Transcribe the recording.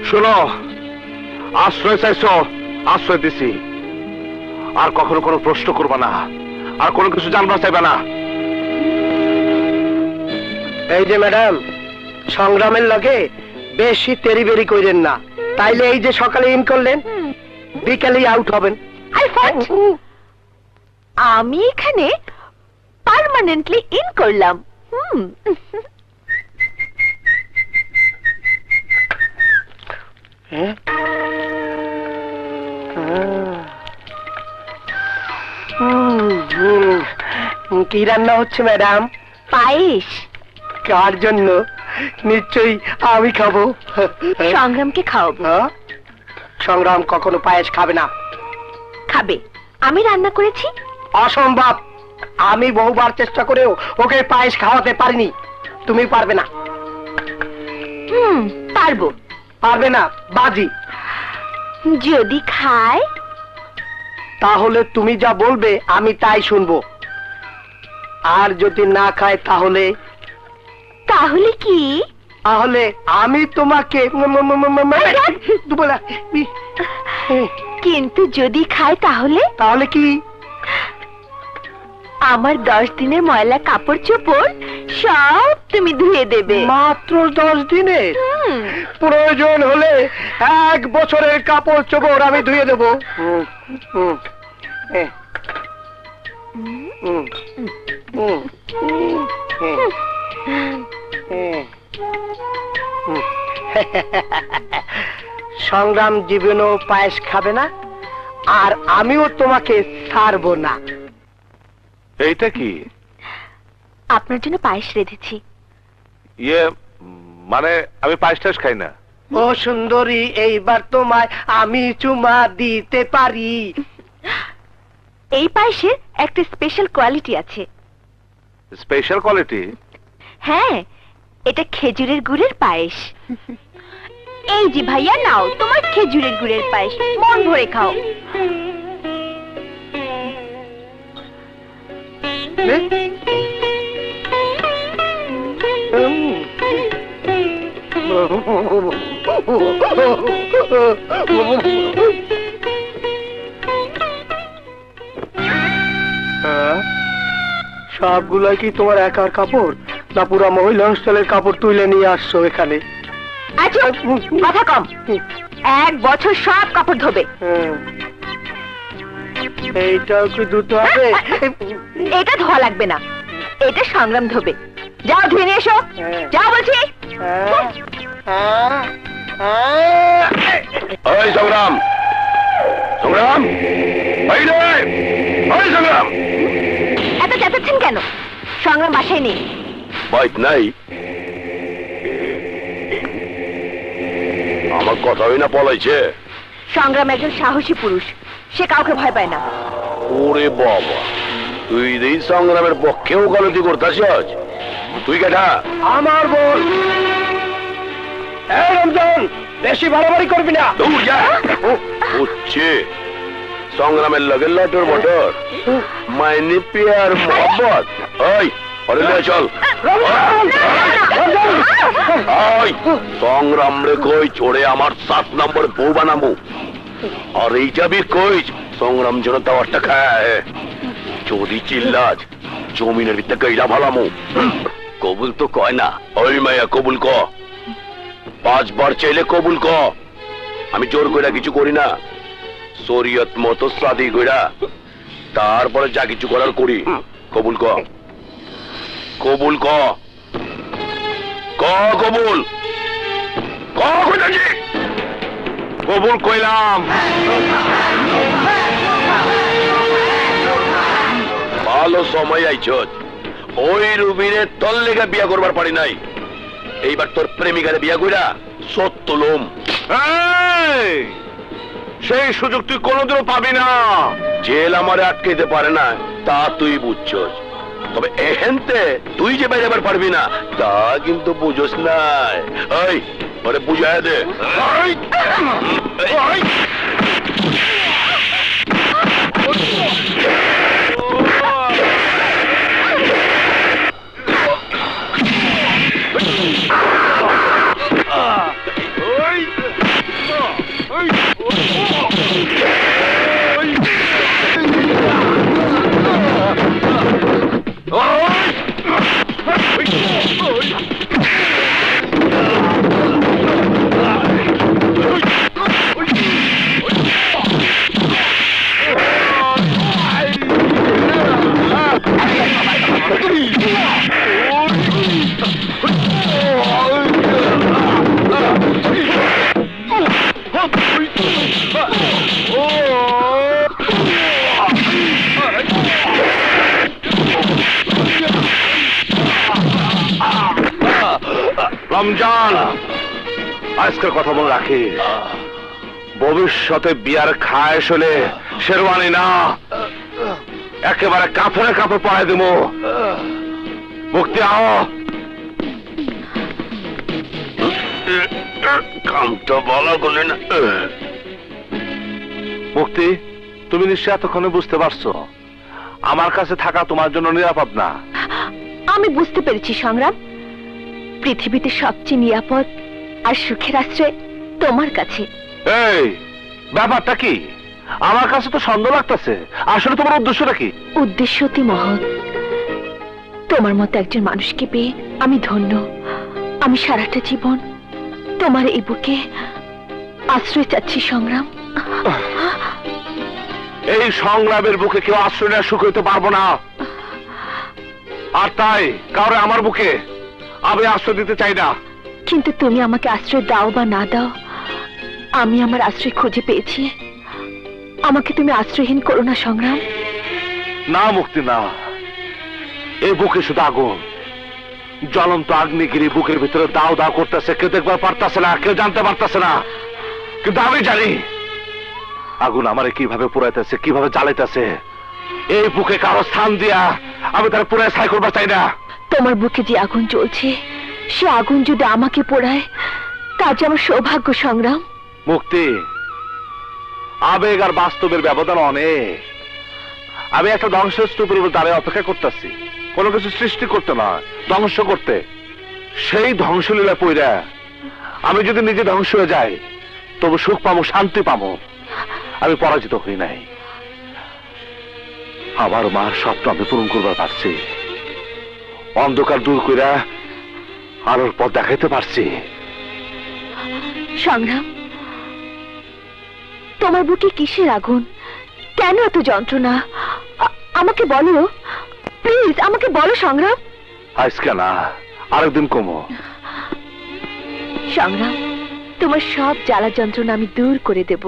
শোনো, আশ্রয় চাইছো, আশ্রয় দিছি। আর কখনো কোনো প্রশ্ন করবা না, আর কোনো কিছু জানবা চাইবা না। এই যে ম্যাডাম, সংগ্রামের লগে বেশি তেরি কইরেন না, তাইলে এই যে সকালে ইন করলেন, বিকালেই আউট হবেন। আমি এখানে পার্মানেন্টলি ইন করলাম। কি রান্না হচ্ছে ম্যাডাম? পায়েস। কার জন্য? নিশ্চয়ই আমি খাবো। সংগ্রামকে খাওয়াবো। সংগ্রাম কখনো পায়েস খাবে না। খাবে, আমি রান্না করেছি। অসম্ভব, আমি বহুবার চেষ্টা করেও ওকে পায়েস খাওয়াতে পারিনি। তুমি পারবে না। পারবো। পারবে না, বাজি। যদি খায় তাহলে তুমি যা বলবে আমি তাই শুনবো, আর যদি না খায় তাহলে? তাহলে কি? তাহলে আমি তোমাকে কিন্তু যদি খায় তাহলে? তাহলে কি? আমার 10 দিনের ময়লা কাপড় চোপড় সব তুমি ধুয়ে দেবে। মাত্র 10 দিনে? প্রয়োজন হলে 1 বছরের কাপড় চোপড় আমি ধুয়ে দেবো। সংগ্রাম জীবনেও পায়েস খাবে না, আর আমিও তোমাকে ছাড়বো না। এইটা কি? আপনার জন্য পায়েস রেঁধেছি। ইয়ে মানে আমি পায়েস টায়েস খাই না। ও সুন্দরী, এইবার তোমায় আমি চুমা দিতে পারি। এই পায়েসের একটা স্পেশাল কোয়ালিটি আছে। Special quality? হ্যাঁ, এটা খেজুরের গুড়ের পায়েস। এই যে ভাইয়া, নাও তোমার খেজুরের গুড়ের পায়েস, মন ভরে খাও। সবগুলাই কি তোমার একার কাপড়, না পুরা মহিলা হোস্টেলের কাপড় তুলে নিয়ে আসছো এখানে? আচ্ছা, কথা কম। 1 বছর সব কাপড় ধোবে। এইটাও কি ধুতে হবে? এটা ধোয়া লাগবে না, এটা সংগ্রাম ধোবে। যাও ধুয়ে নিয়ে এসো, যাও বলছি। ওই সংগ্রাম, সংগ্রাম, ওই রে, ওই সংগ্রাম। এত চেঁচাচ্ছেন কেন? সংগ্রাম বাসায় নেই। বাইক নাই? আমার কথা হই না পলাইছে? সংগ্রাম একজন সাহসী পুরুষ, সে কাউকে ভয় পায় না। ওরে বাবা, তুই এই সংগ্রামের পক্ষেও গলতি করতেছিস? তুই কেটা? আমার বোন। এই রমজান, বেশি বাড়াবাড়ি করবি না। দূর যা। হচ্ছে সংগ্রামের লগে লটর বটর, মাইনে পিয়ার মোহাম্মত। ওই ওরে নিয়ে চল। ওই সংগ্রাম রে কই চড়ে আমার 7 নম্বর বউ বানাবো, আর এই যাবি কই সংগ্রাম যেন তাওয়ারটা খায়। যদি চিল্লাজ জমিনের ভিতরে কইরা ভালামু। কবুল তো কয় না। ওই মায়া কবুল ক, 5 বার চাইলে কবুল ক। আমি জোর কইরা কিছু করি না, শরীয়ত মতো শাদি কইরা তারপরে যা কিছু করার করি। কবুল ক, কবুল ক, ক কবুল ক। কইতাছি কবুল কইলাম। ভালো সময় আইছত। ওই রুবিনে তোর লেগে বিয়া করবার পারি নাই, এইবার তোর প্রেমিকারে বিয়া কইরা সত্য লোম। সেই সুযোগ তুই কোনোদিনও পাবি না। জেল আমারে আটকাইতে পারে না তা তুই বুঝছস, তবে এহেনতে তুই যে বেরোবার পারবি না তা কিন্তু বুঝোস নাই। ওই ওরে বুঝায় দে। রমজান, আজকের কথা মনে রাখিস, ভবিষ্যতে বিয়ার খায় হলে শেরওয়ানি না, একেবারে কাপড়ে কাপড় পরাই দেব। মুক্তি আও, কামটা বলা বলে না। মুক্তি, তুমি নিশ্চয় এতক্ষণে বুঝতে পারছো আমার কাছে থাকা তোমার জন্য নিরাপদ না। আমি বুঝতে পেরেছি সংগ্রাম, পৃথিবীতে সবচেয়ে নিরাপদ আর সুখের আশ্রয় তোমার কাছে। এই ব্যাপারটা কি? আমার কাছে তো সন্দেহ লাগতেছে, আসলে তোমার উদ্দেশ্যটা কি? উদ্দেশ্য অতি মহৎ। তোমার মতো একজন মানুষকে পেয়ে আমি ধন্য। আমি সারাটা জীবন তোমার এই বুকে আশ্রয় চাচ্ছি সংগ্রাম। এই সংগ্রামের বুকে কেউ আশ্রয় নেওয়া সুখ হইতে পারবো না, আর তাই কাউরে আমার বুকে আমি আশ্রয় দিতে চাই না। কিন্তু তুমি আমাকে আশ্রয় দাও বা না দাও, আমি আমার আশ্রয় খুঁজে পেয়েছি। আমাকে তুমি আশ্রয়হীন করো না সংগ্রাম। না মুক্তি না, এই বুকে শুধু আগুন, জ্বলন্ত আগ্নেয়গিরি বুকের ভিতরে দাও দাও করতেছে, কেউ দেখবার পারতেছে না, কেউ জানতে পারতেছে না, কিন্তু আমি জানি আগুন আমারে কিভাবে পুরাইতেছে, কিভাবে জ্বালাইতেছে। এই বুকে কারো স্থান দিয়া আমি তার পুরাই ছাই করবার চাই না। তোমার বুকে যে আগুন জ্বলছে, সে আগুন যদি আমাকে পোড়ায়, তা যে আমার সৌভাগ্য সংগ্রাম। মুক্তি, আবেগ আর বাস্তবের ব্যবধান অনেক। আমি একটা ধ্বংসস্তূপের উপর দাঁড়িয়ে অপেক্ষা করতেছি, কোনো কিছু সৃষ্টি করতে নয়, ধ্বংস করতে। সেই ধ্বংসলীলা পইরা আমি যদি নিজে ধ্বংস হয়ে যাই, তবু সুখ পাবো, শান্তি পাবো। আমি পরাজিত হই নাই, আমার মার স্বপ্ন আমি পূরণ করবার পারছি, অন্ধকার দূর কইরা আলোর পথ দেখাইতে পারছি। সংগ্রাম, তোমার বুকে কিসের আগুন? কেন এত যন্ত্রণা? আমাকে বলো প্লিজ, আমাকে বলো সংগ্রাম। আজকে না, আরেকদিন কমো। সংগ্রাম, তোমার সব জ্বালা যন্ত্রণা আমি দূর করে দেব।